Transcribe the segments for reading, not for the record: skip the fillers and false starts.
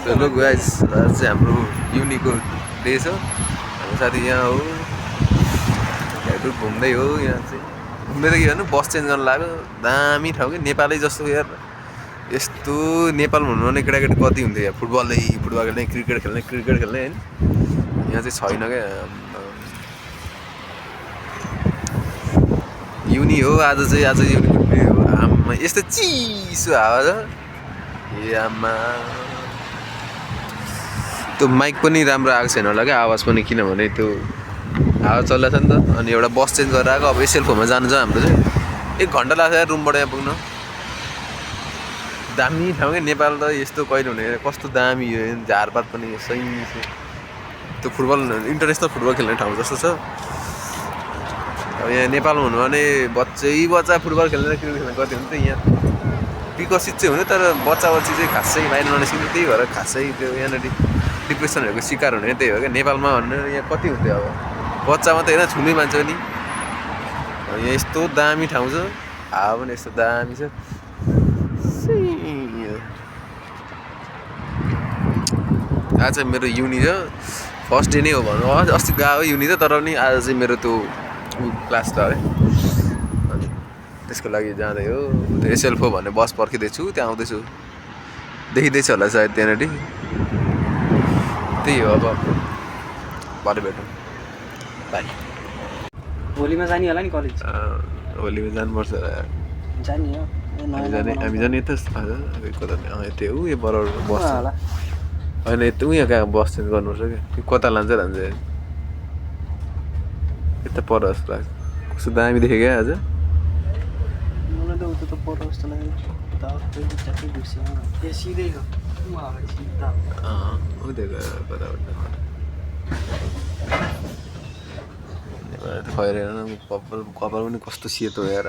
Hello guys, आज चाहिँ हाम्रो युनिको डे छ। हाम्रो साथी यहाँ हो, हेर्नु घुम्दै हो। यहाँ चाहिँ घुम्दै त के भन्नु, बस चेन्ज गर्न लाग्यो। दामी ठाउँ कि नेपालै जस्तो यार। यस्तो नेपाल भन्नु भने केटाकेटी कति हुन्थ्यो यार, फुटबल खेल्ने, क्रिकेट खेल्ने होइन। यहाँ चाहिँ छैन क्या। युनि हो आज युनिको डे हो। आमा यस्तो चिसो हावा छ ए आमा। त्यो माइक पनि राम्रो आएको छैन होला क्या, आवाज पनि, किनभने त्यो हावा चलिरहेको छ नि त। अनि एउटा बस चेन्ज गरेर आएको। अब एसएलफोमा जानु छ हाम्रो चाहिँ। 1 घन्टा लाग्छ यार रुमबाट यहाँ पुग्न। दामी ठाउँ क्या नेपाल त। यस्तो कहिले हुने, कस्तो दामी यो झारपात पनि सही छ। त्यो फुटबल, इन्टरनेसनल फुटबल खेल्ने ठाउँ जस्तो छ। अब यहाँ नेपाल भन्नु भने बच्चा फुटबल खेल्ने र क्रिकेट खेल्ने कति हुन्छ यहाँ। विकसित चाहिँ हुने, तर बच्चा चाहिँ खासै बाहिर ननिस्किने। त्यही भएर खासै त्यो यहाँनिर डिप्रेसनहरूको शिकार हुने त्यही हो क्या। नेपालमा भन्ने यहाँ कति हुन्थ्यो अब, बच्चा मात्रै होइन, ठुलै मान्छे पनि। यहाँ यस्तो दामी ठाउँ छ, हावा पनि यस्तो दामी छ। आज चाहिँ मेरो युनि छ, फर्स्ट डे नै हो भनौँ। अस्ति गएको युनि त, तर पनि आज चाहिँ मेरो त्यो क्लास छ है। अनि त्यसको लागि जाँदै हो। त्यो एसएलफो भन्ने बस पर्खिँदैछु, त्यहाँ आउँदैछु। देखिँदैछ होला सायद त्यहाँनिर। त्यही हो, अब भरे भेटौँ। बाई। होलीमा जाने होला नि कलेज? होलीमा जानुपर्छ होला यार। जाने हो हामी जाने यता कता यतै हो। यो बराबर बस होला होइन, यता उयो कहाँ बस चेन्ज गर्नुपर्छ क्या। कता लान्छ यता पर जस्तो लाग्छ। कस्तो दामी देखेँ क्या आज। मलाई त उता त पर जस्तो लाग्यो। सिधै हो खैर कपाल पनि कस्तो सेतो यार।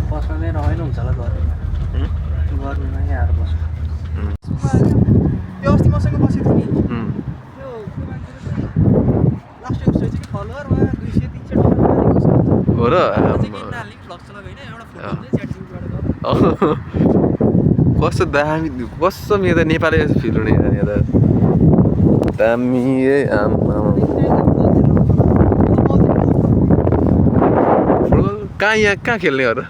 बसमा चाहिँ रहेन हुन्छ होला गर्नुमा यहाँ बस्नु। त्यो अस्ति मसँग बसेको थियो नि, त्यो लास्ट एपिसोड चाहिँ फलोअरमा 200-300 हो र। कस्तो दामी, कस्तो मेरो त नेपाली फिल हुने यहाँ त दामी है। फुटबल कहाँ खेल्ने हो र।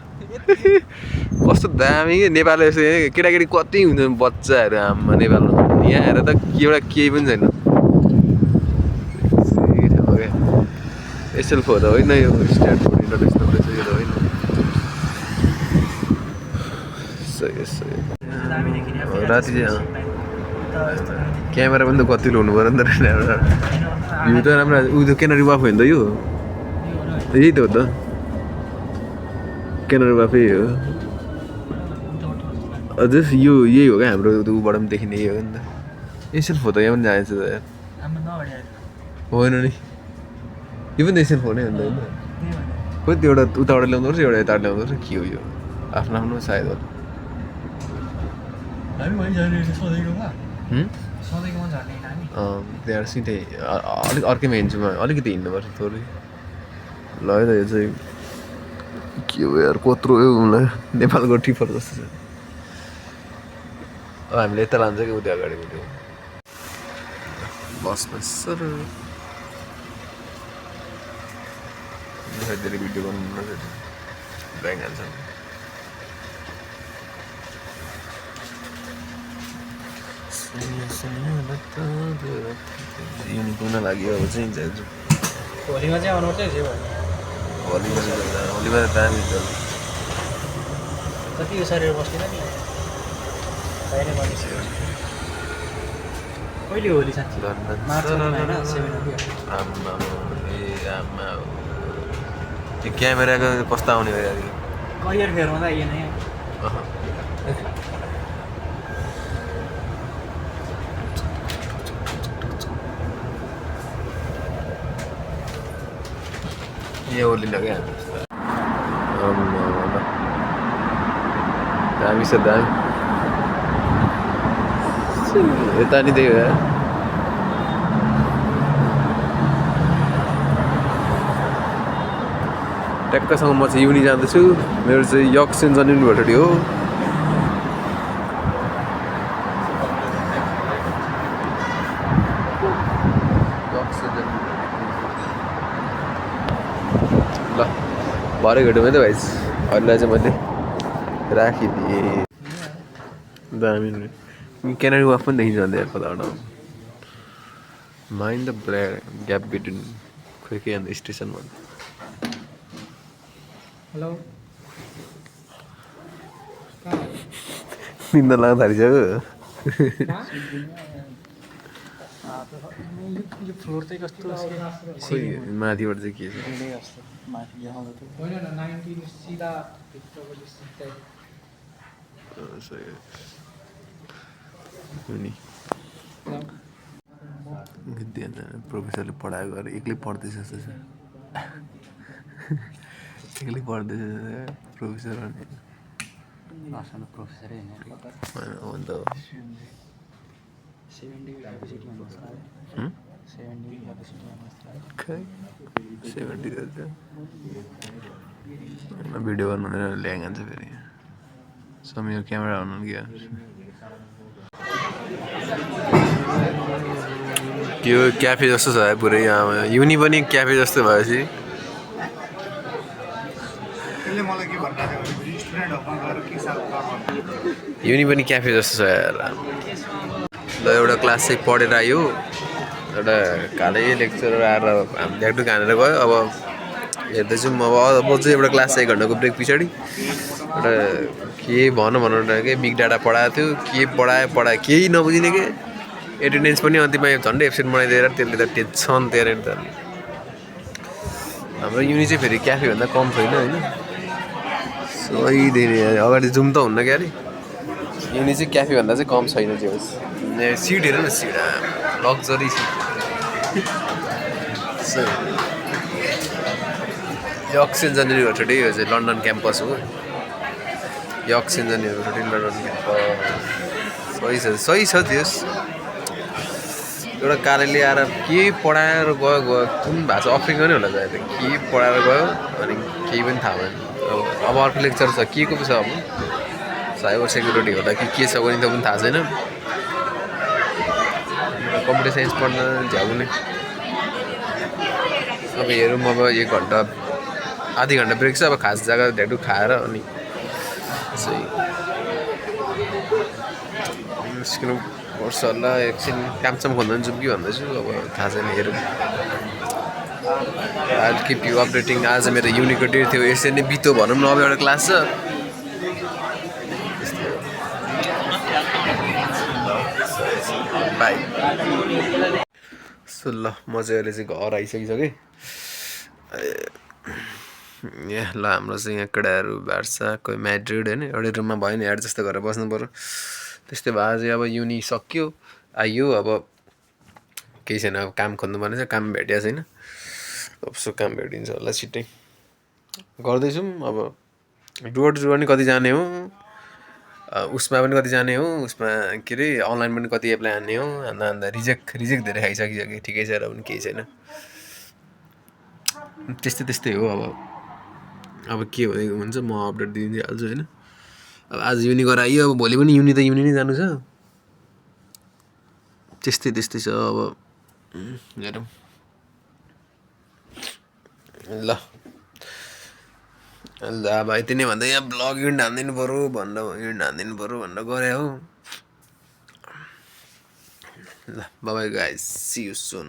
कस्तो दामी कि नेपाली केटाकेटी कति हुन्छ बच्चाहरू आमा नेपालमा। यहाँ हेर त एउटा केही पनि छैन। एसएलफो त होइन, यो स्ट्यान्डफोर्ड इन्टरनेसनल रहेछ यो त होइन। राति चाहिँ क्यामेरा पनि त कति ल्याउनु पऱ्यो नि त। भ्यू त राम्रो। उ त्यो केनरी वाफ होइन त यो, यही त हो त केनरी वाफै हो। अझै यो यही हो क्या हाम्रो ऊबाट पनि देखिने, यही हो नि त। एसएलफो त यहाँ पनि जानेछ त यार। होइन नि, यो पनि एसएलफो नै हो नि त होइन। खोइ त्यो एउटा उताबाट ल्याउँदो रहेछ, एउटा यताबाट ल्याउँदो रहेछ। के हो यो, आफ्नो आफ्नो सायद होला। त्यहाँ सिधै अलिक अर्कैमा हिँड्छु म, अलिकति हिँड्नुपर्छ थोरै। ल है त, यो चाहिँ के हो यार, कत्रो मलाई नेपालको टिफर जस्तो छ। अब हामीले यता लान्छ कि उता अगाडि त्यो बसमा सर धेरै भिडियो गर्नु ब्याङ्क हाल्छ। युनि पुग्न लाग्यो अब चाहिँ जान्छु। होलीमा चाहिँ आउनुपर्छ है। होलीमा त दामी छ। कति यो शरीर बस्दैन नि बाहिर मानिस। कहिले होली साँच्ची? आमा त्यो क्यामेराको कस्तो आउने भयो यार। करियर फेरमा त आइएन। ये होली लगे दामी छ दामी। यता नि त्यही हो यार। ट्याक्कसँग म चाहिँ युनि जाँदैछु मेरो चाहिँ यक सेन्ट जन युनिभर्सिटी हो ल भरे घट्यो त भाइ अरूलाई चाहिँ मैले राखिदिएँ दामी क्यानाडी वाफ पनि देखिन्छ अन्त यार कताबाट माइन्ड द ग्याप बिट्विन खोइ अन्त स्टेसनमा हेलो निन्दा लाग्दा थालिसक्यो यो फ्लोर चाहिँ कस्तो खोइ माथिबाट चाहिँ के छ होइन 19 सिधा भित्रबाट सिधै प्रोफेसरले पढाएको गरेर एक्लै पढ्दैछ जस्तो छ एक्लै पढ्दैछ प्रोफेसर प्रोफेसरै अन्त 70 भिडियो गर्नु हुँदैन ल्याङ हान्छ फेरि समय क्यामेरा हुनु क्या त्यो क्याफे जस्तो छ पुरै यहाँ युनि पनि क्याफे जस्तो भएपछि युनि पनि क्याफे जस्तो छ यार ल एउटा क्लास चाहिँ पढेर आयो एउटा कालै लेक्चरर आएर ढ्याकढुक हानेर गयो अब हेर्दैछौँ अब चाहिँ एउटा क्लास 1 घन्टाको ब्रेक पछाडि एउटा के भनौँ के बिग डाटा पढाएको थियो के पढायो केही नबुझिने के एटेन्डेन्स पनि अन्तिममा झन्डै एब्सेन्ट बनाइदिएर त्यसले त टेन्सन दिएर नि त हाम्रो युनि चाहिँ फेरि क्याफेभन्दा कम छैन होइन सही दिने अगाडि जुम त हुन्न क्या अरे युनि चाहिँ क्याफेभन्दा चाहिँ कम छैन त्यो सिट हेर न सिट लग्जरी सिट यक सेन्ट जन युनिभर्सिटी यो चाहिँ लन्डन क्याम्पस हो यक सेन्ट जन युनिभर्सिटी लन्डन क्याम्पस सही छ त्यस एउटा कालेले आएर के पढाएर गयो कुन भाषा अफ्रिका नै होला त के पढाएर गयो अनि केही पनि थाहा भएन अब अर्को लेक्चर छ के को छ अब साइबर सेक्युरिटी होला कि के छ भने त पनि थाहा छैन कम्प्युटर साइन्स पढ्न झ्याउने अब हेरौँ अब 1 घन्टा आधी घन्टा ब्रेक छ अब खास जग्गा ढ्याडु खाएर अनि चाहिँ निस्किनु पर्छ होला एकछिन कामसाम खोज्दा पनि जाउँ कि भन्दैछु अब थाहा छैन हेरौँ आज किप यु अपडेटिङ आज मेरो युनिको डेट थियो यसरी नै बितो भनौँ न अब एउटा क्लास छ बाई सो ल म चाहिँ अहिले चाहिँ घर आइसकिसकेँ यहाँ ल हाम्रो चाहिँ यहाँ केटाहरू बार्छ कोही म्याड्रिड होइन एउटै रुममा भयो नि एडजस्ट गरेर बस्नु पऱ्यो त्यस्तै भए चाहिँ अब युनि सक्यो आइयो अब केही छैन अब काम खोज्नुपर्ने छ काम भेटिएको छैन अब काम भेटिन्छ होला छिट्टै गर्दैछौँ अब डुवर टु डुवर नि कति जाने हो उसमा पनि कति जाने हो उसमा के अरे अनलाइन पनि कति एप्लाई हान्ने हो अन्त रिजेक्ट धेरै खाइसकिसक्यो ठिकै छ र पनि केही छैन त्यस्तै हो अब के हुन्छ म अपडेट दिइहाल्छु होइन अब आज युनि गरेर आइयो अब भोलि पनि युनि नै जानु छ त्यस्तै छ अब हेरौँ ल अब यति नै भन्दा यहाँ ब्लग युनिट हानिदिनु पऱ्यो भनेर गरे हो ल bye guys see you soon